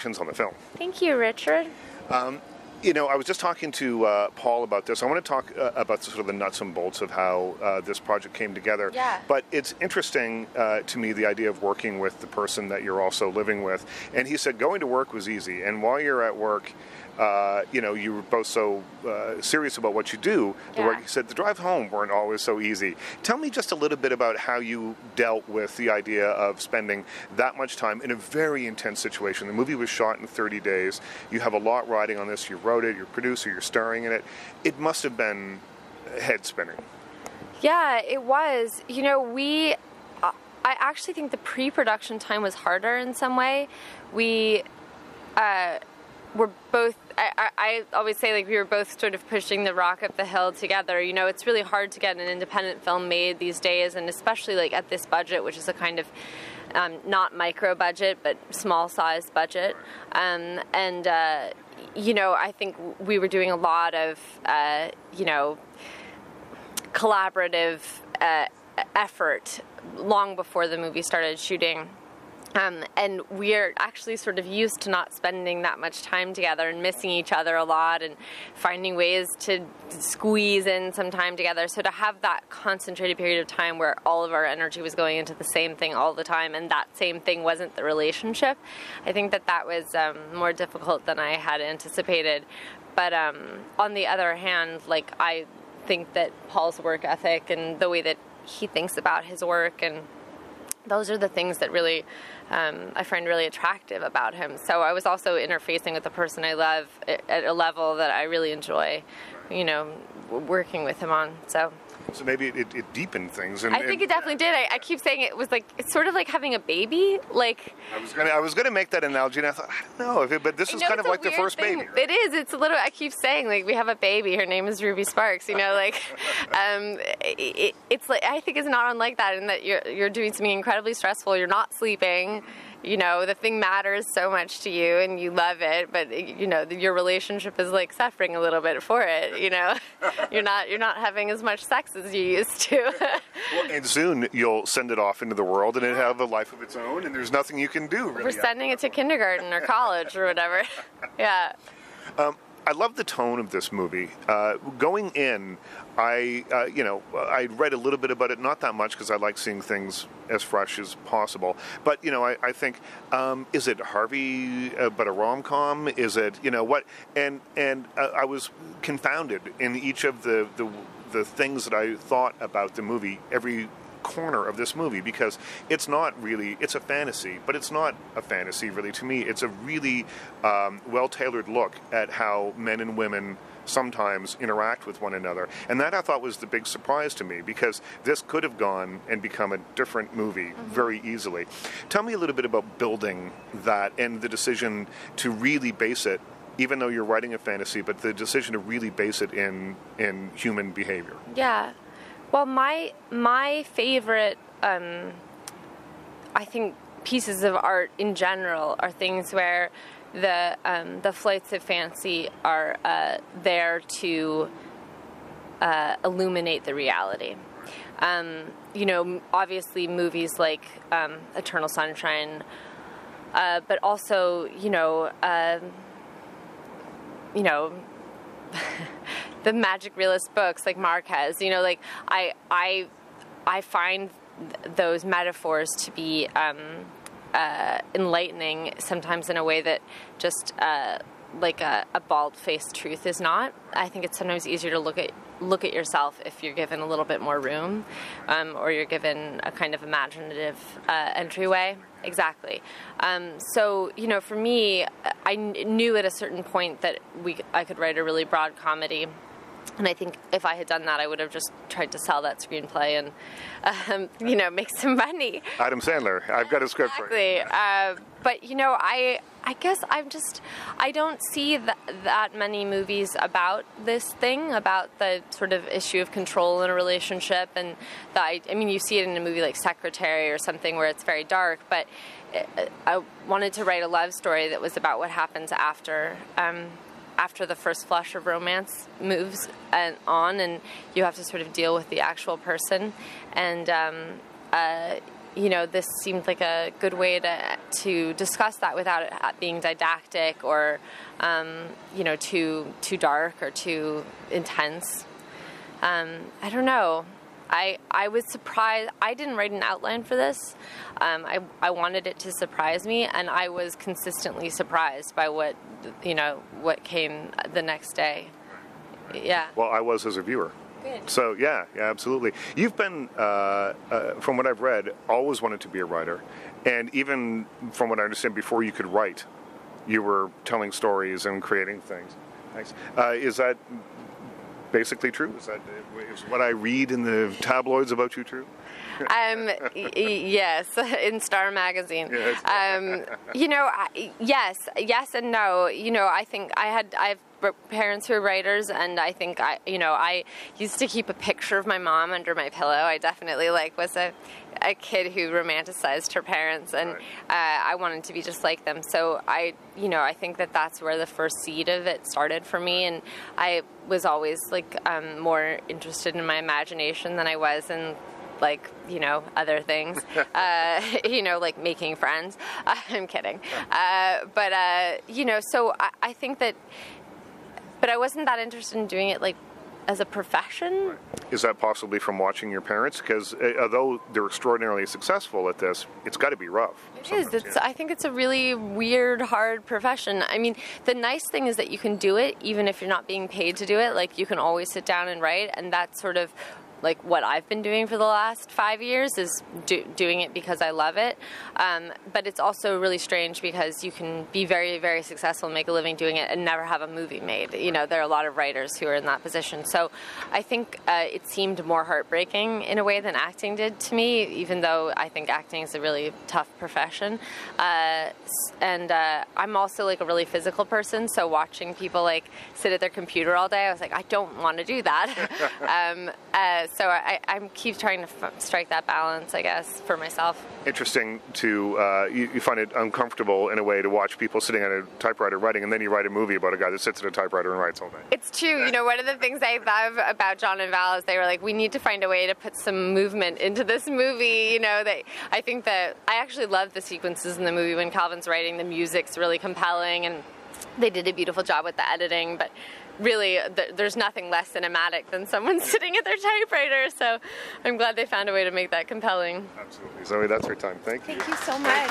congratulations on the film. Thank you, Richard. You know, I was just talking to Paul about this. I want to talk about sort of the nuts and bolts of how this project came together. Yeah. But it's interesting to me, the idea of working with the person that you're also living with. And he said going to work was easy. And while you're at work, you know, you were both so serious about what you do. The work, he said the drive home weren't always so easy. Tell me just a little bit about how you dealt with the idea of spending that much time in a very intense situation. The movie was shot in 30 days. You have a lot riding on this. You wrote it, you're a producer, you're starring in it. It must have been head spinning. Yeah, it was. You know, I actually think the pre-production time was harder in some way. We were both, I always say, like, we were both sort of pushing the rock up the hill together. You know, it's really hard to get an independent film made these days, and especially like at this budget, which is a kind of not micro budget, but small size budget. You know, I think we were doing a lot of, you know, collaborative effort long before the movie started shooting. And we're actually sort of used to not spending that much time together and missing each other a lot and finding ways to squeeze in some time together. So to have that concentrated period of time where all of our energy was going into the same thing all the time, and that same thing wasn't the relationship, I think that was more difficult than I had anticipated. But on the other hand, like, I think that Paul's work ethic and the way that he thinks about his work, and those are the things that really I find really attractive about him. So I was also interfacing with the person I love at a level that I really enjoy, you know, working with him on. So maybe it deepened things. I think it definitely did. I keep saying it was like, it's sort of like having a baby. Like, I was gonna make that analogy, and I thought, I don't know, but this is kind of like the first baby. Right? It is. It's a little. I keep saying, like, we have a baby. Her name is Ruby Sparks. You know, like, it's like, I think it's not unlike that, in that you're doing something incredibly stressful. You're not sleeping. You know, the thing matters so much to you, and you love it, but, you know, your relationship is like suffering a little bit for it. You know, you're not having as much sex as you used to. Well, and soon you'll send it off into the world, and it'll have a life of its own, and there's nothing you can do. Really. We're sending it to kindergarten or college or whatever. Yeah. I love the tone of this movie. Going in, I read a little bit about it, not that much, because I like seeing things as fresh as possible. But, you know, I think, is it Harvey, but a rom-com? Is it, you know, what? And I was confounded in each of the things that I thought about the movie, every corner of this movie, because it's not really, it's a fantasy, but it's not a fantasy really to me. It's a really well-tailored look at how men and women sometimes interact with one another, and that I thought was the big surprise to me, because this could have gone and become a different movie very easily. Tell me a little bit about building that and the decision to really base it, even though you're writing a fantasy, but the decision to really base it in human behavior. Yeah. Well, my favorite, I think, pieces of art in general are things where the flights of fancy are there to illuminate the reality. You know, obviously movies like Eternal Sunshine, but also, you know, the magic realist books like Marquez. You know, like, I find those metaphors to be enlightening sometimes in a way that just like a bald-faced truth is not. I think it's sometimes easier to look at yourself if you're given a little bit more room, or you're given a kind of imaginative entryway. Exactly. So, you know, for me, I knew at a certain point that I could write a really broad comedy. And I think if I had done that, I would have just tried to sell that screenplay and, you know, make some money. Adam Sandler, I've got a script for you. But, you know, I guess I don't see that many movies about this thing, about the sort of issue of control in a relationship. And I mean, you see it in a movie like Secretary or something where it's very dark, but I wanted to write a love story that was about what happens after the first flush of romance moves on, and you have to sort of deal with the actual person. And this seemed like a good way to discuss that without it being didactic or, too dark or too intense. I don't know. I was surprised. I didn't write an outline for this. I wanted it to surprise me, and I was consistently surprised by what came the next day. Yeah. Well, I was as a viewer. Good. So yeah, absolutely. You've been, from what I've read, always wanted to be a writer, and even from what I understand, before you could write, you were telling stories and creating things. Nice. Is that basically true? Is what I read in the tabloids about you true? Yes, in Star Magazine. Yes. Yes and no. I think I have parents who are writers, and I think I used to keep a picture of my mom under my pillow. I definitely was a kid who romanticized her parents, and right. I wanted to be just like them. So I think that's where the first seed of it started for me, and I was always more interested in my imagination than I was in other things, like making friends. I'm kidding. So I think that, but I wasn't that interested in doing it as a profession. Right. Is that possibly from watching your parents? Because although they're extraordinarily successful at this, it's got to be rough. It is. I think it's a really weird, hard profession. I mean, the nice thing is that you can do it even if you're not being paid to do it. You can always sit down and write, and that's sort of what I've been doing for the last 5 years is doing it because I love it. But it's also really strange because you can be very, very successful and make a living doing it and never have a movie made. There are a lot of writers who are in that position. So I think it seemed more heartbreaking in a way than acting did to me, even though I think acting is a really tough profession. And I'm also a really physical person, so watching people sit at their computer all day, I was I don't want to do that. So I keep trying to strike that balance, I guess, for myself. Interesting to, you find it uncomfortable in a way to watch people sitting at a typewriter writing, and then you write a movie about a guy that sits at a typewriter and writes all day. It's true. One of the things I love about John and Val is they were we need to find a way to put some movement into this movie. I think that I actually love the sequences in the movie when Calvin's writing. The music's really compelling, and they did a beautiful job with the editing, but really, there's nothing less cinematic than someone sitting at their typewriter, so I'm glad they found a way to make that compelling. Absolutely. Zoe, that's our time. Thank you. Thank you so much.